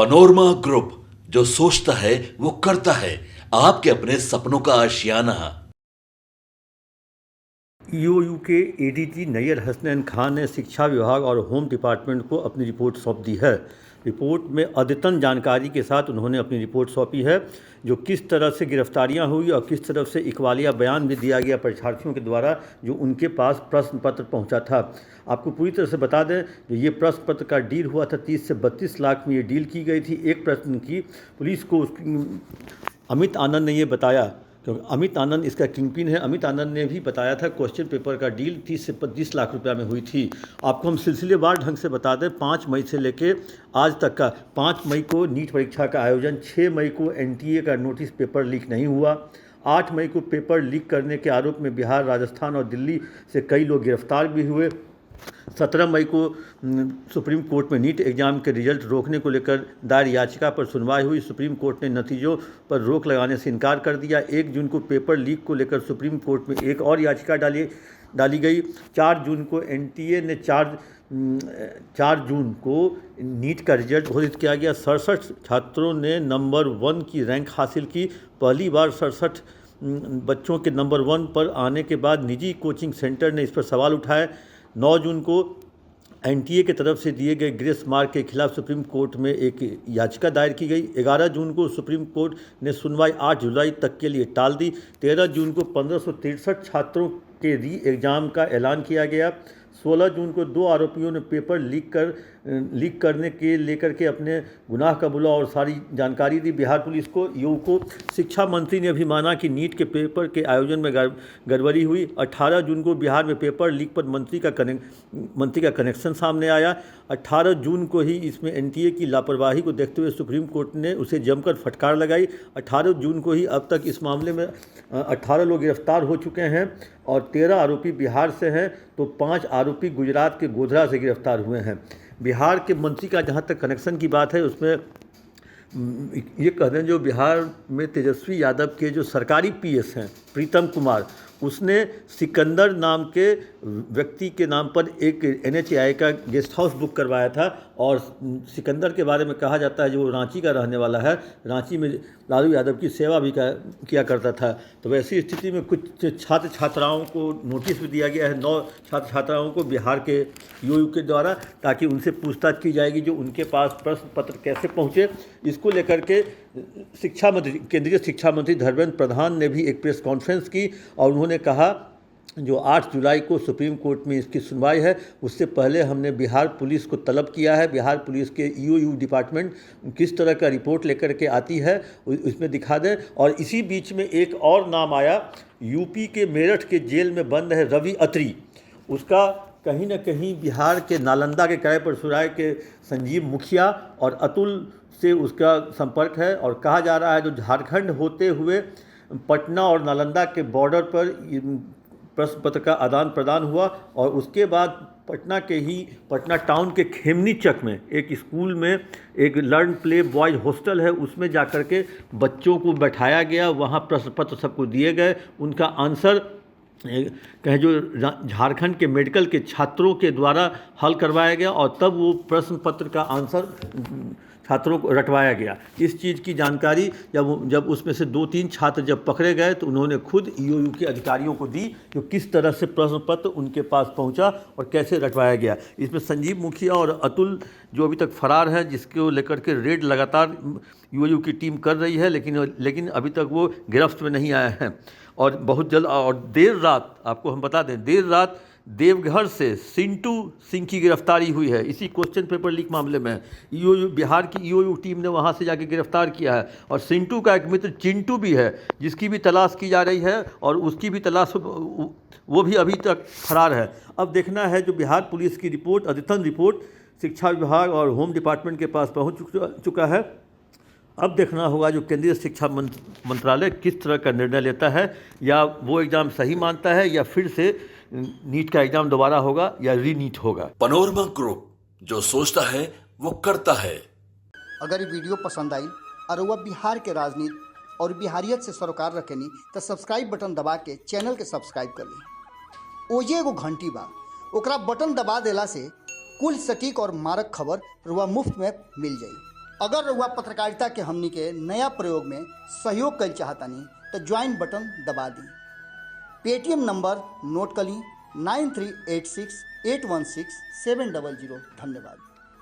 Panorama group, जो सोचता है वो करता है। आपके अपने सपनों का आशियाना। ईओयू के एडीजी नैयर हसनैन खान ने शिक्षा विभाग और होम डिपार्टमेंट को अपनी रिपोर्ट सौंप दी है। रिपोर्ट में अद्यतन जानकारी के साथ उन्होंने अपनी रिपोर्ट सौंपी है, जो किस तरह से गिरफ्तारियां हुई और किस तरह से इकबालिया बयान भी दिया गया परीक्षार्थियों के द्वारा जो उनके पास प्रश्न पत्र पहुंचा था। आपको पूरी तरह से बता दें, जो ये प्रश्न पत्र का डील हुआ था 30 से 32 लाख में ये डील की गई थी। एक प्रश्न की पुलिस को अमित आनंद ने ये बताया, क्योंकि अमित आनंद इसका किंगपिन है। अमित आनंद ने भी बताया था क्वेश्चन पेपर का डील 30 से 25 लाख रुपया में हुई थी। आपको हम सिलसिलेवार ढंग से बता दें, 5 मई से लेके आज तक का 5 मई को नीट परीक्षा का आयोजन, 6 मई को एनटीए का नोटिस पेपर लीक नहीं हुआ, 8 मई को पेपर लीक करने के आरोप में बिहार, राजस्थान और दिल्ली से कई लोग गिरफ्तार भी हुए, 17 मई को सुप्रीम कोर्ट में नीट एग्ज़ाम के रिजल्ट रोकने को लेकर दायर याचिका पर सुनवाई हुई। सुप्रीम कोर्ट ने नतीजों पर रोक लगाने से इनकार कर दिया। 1 जून को पेपर लीक को लेकर सुप्रीम कोर्ट में एक और याचिका डाली गई। 4 जून को एनटीए ने 4 जून को नीट का रिजल्ट घोषित किया गया। 67 छात्रों ने नंबर 1 की रैंक हासिल की। पहली बार 67 बच्चों के नंबर 1 पर आने के बाद निजी कोचिंग सेंटर ने इस पर सवाल उठाए। 9 जून को एनटीए की तरफ से दिए गए ग्रेस मार्क के खिलाफ सुप्रीम कोर्ट में एक याचिका दायर की गई। 11 जून को सुप्रीम कोर्ट ने सुनवाई 8 जुलाई तक के लिए टाल दी। 13 जून को 1563 छात्रों के री एग्ज़ाम का ऐलान किया गया। 16 जून को 2 आरोपियों ने पेपर लीक करने के लेकर के अपने गुनाह कबूला और सारी जानकारी दी बिहार पुलिस को, ईओयू को। शिक्षा मंत्री ने भी माना कि नीट के पेपर के आयोजन में गड़बड़ी हुई। 18 जून को बिहार में पेपर लीक पर मंत्री का कनेक्शन सामने आया। 18 जून को ही इसमें एनटीए की लापरवाही को देखते हुए सुप्रीम कोर्ट ने उसे जमकर फटकार लगाई। 18 जून को ही अब तक इस मामले में 18 लोग गिरफ्तार हो चुके हैं और 13 आरोपी बिहार से हैं, तो 5 आरोपी गुजरात के गोधरा से गिरफ्तार हुए हैं। बिहार के मंत्री का जहाँ तक कनेक्शन की बात है, उसमें ये कह दें, जो बिहार में तेजस्वी यादव के जो सरकारी पीएस हैं प्रीतम कुमार, उसने सिकंदर नाम के व्यक्ति के नाम पर एक एनएचएआई का गेस्ट हाउस बुक करवाया था और सिकंदर के बारे में कहा जाता है जो रांची का रहने वाला है, रांची में लालू यादव की सेवा भी किया करता था। तो वैसी स्थिति में कुछ छात्र छात्राओं को नोटिस भी दिया गया है, 9 छात्र छात्राओं को बिहार के ईओयू के द्वारा, ताकि उनसे पूछताछ की जाएगी जो उनके पास प्रश्न पत्र कैसे पहुँचे। इसको लेकर के केंद्रीय शिक्षा मंत्री धर्मेंद्र प्रधान ने भी एक प्रेस कॉन्फ्रेंस की और उन्होंने कहा जो 8 जुलाई को सुप्रीम कोर्ट में इसकी सुनवाई है, उससे पहले हमने बिहार पुलिस को तलब किया है, बिहार पुलिस के ईओयू डिपार्टमेंट किस तरह का रिपोर्ट लेकर के आती है उसमें दिखा दें। और इसी बीच में एक और नाम आया, यूपी के मेरठ के जेल में बंद है रवि अत्री। उसका कहीं ना कहीं बिहार के नालंदा के किराए पर सुराय के संजीव मुखिया और अतुल से उसका संपर्क है और कहा जा रहा है जो झारखंड होते हुए पटना और नालंदा के बॉर्डर पर प्रश्न पत्र का आदान प्रदान हुआ और उसके बाद पटना टाउन के खेमनी चक में एक स्कूल में एक लर्न प्ले बॉयज हॉस्टल है, उसमें जाकर के बच्चों को बैठाया गया, वहाँ प्रश्न पत्र सबको दिए गए, उनका आंसर कहें जो झारखंड के मेडिकल के छात्रों के द्वारा हल करवाया गया और तब वो प्रश्न पत्र का आंसर छात्रों को रटवाया गया। इस चीज़ की जानकारी जब उसमें से 2-3 छात्र जब पकड़े गए तो उन्होंने खुद ईओयू के अधिकारियों को दी कि किस तरह से प्रश्न पत्र उनके पास पहुंचा और कैसे रटवाया गया। इसमें संजीव मुखिया और अतुल जो अभी तक फरार है, जिसको लेकर के रेड लगातार ईओयू की टीम कर रही है, लेकिन अभी तक वो गिरफ्त में नहीं आए हैं। और बहुत जल्द और देर रात, आपको हम बता दें, देर रात देवघर से सिंटू सिंह की गिरफ्तारी हुई है इसी क्वेश्चन पेपर लीक मामले में। ईओयू बिहार की ईओयू टीम ने वहां से जाके गिरफ्तार किया है और सिंटू का एक मित्र चिंटू भी है, जिसकी भी तलाश की जा रही है और उसकी भी तलाश, वो भी अभी तक फरार है। अब देखना है जो बिहार पुलिस की रिपोर्ट, अद्यतन रिपोर्ट शिक्षा विभाग और होम डिपार्टमेंट के पास पहुँच चुका है। अब देखना होगा जो केंद्रीय शिक्षा मंत्रालय किस तरह का निर्णय लेता है, या वो एग्ज़ाम सही मानता है या फिर से नीट का एग्ज़ाम दोबारा होगा या रीनीट होगा। पनोरमा ग्रुप, जो सोचता है वो करता है। अगर ये वीडियो पसंद आई और वह बिहार के राजनीति और बिहारियत से सरोकार रखेनी तो सब्सक्राइब बटन दबा के चैनल के सब्सक्राइब कर ली। ओजे एगो घंटी बा, ओकरा बटन दबा देला से कुल सटीक और मारक खबर रुआ मुफ्त में मिल जाई। अगर रउआ पत्रकारिता के हमनी के नया प्रयोग में सहयोग कर चाहतानी तो ज्वाइन बटन दबा दी। पेटीएम नंबर नोट कर ली 9386816700। धन्यवाद।